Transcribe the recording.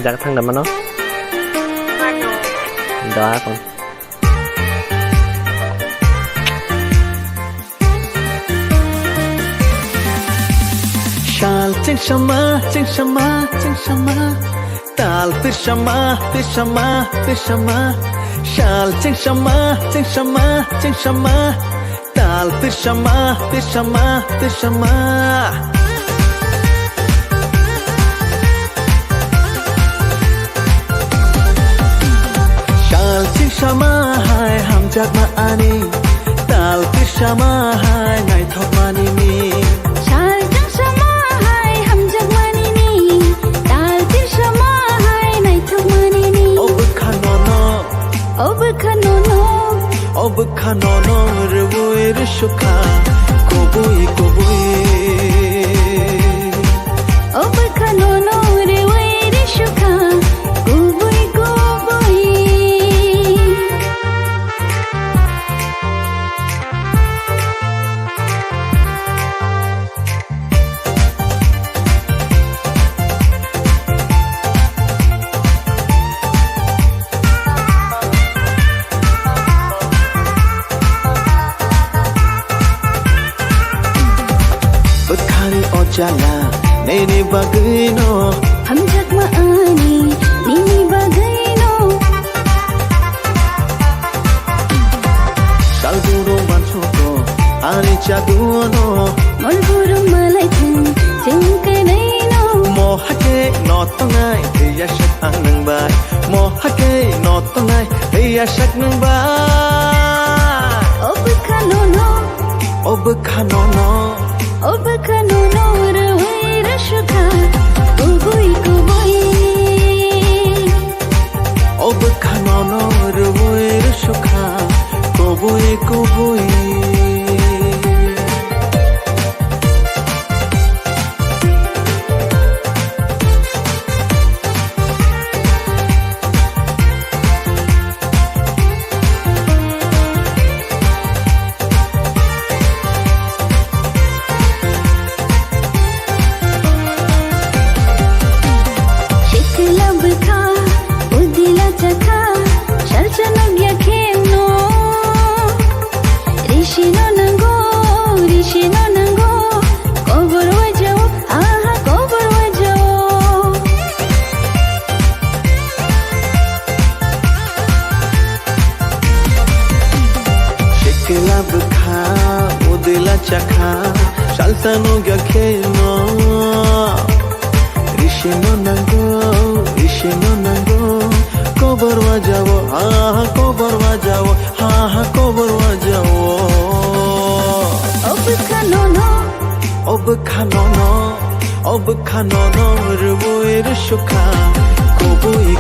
Dạ thằng đầm nó đó con Shal ching shama Tal tu shama Shal ching shama Tal tu shama Shal ching shama hai ham jak ma ani Tal tu shama hai ngai thok mani mi Shal ching shama hai ham jak mani mi Tal tu shama hai ngai thok mani mi Ob khanono rwoi rshukha kobui Ob khanono rwoi rshukha kobui Jala nene bagaino Ham jak ma ani nini bagaino Salguro banchoko ani chaduno Malburu malai chingkanaino Mohake notongai ya shak anang bai Mohake notongai ya shak nang bai Ob khanono rwoi rshukha kobui Ob khanono rwoi rshukha kobui Chakha shaltano gyakeno rishino nango kobar wajao kobar wajao ob khanono rwoi rshukha kobui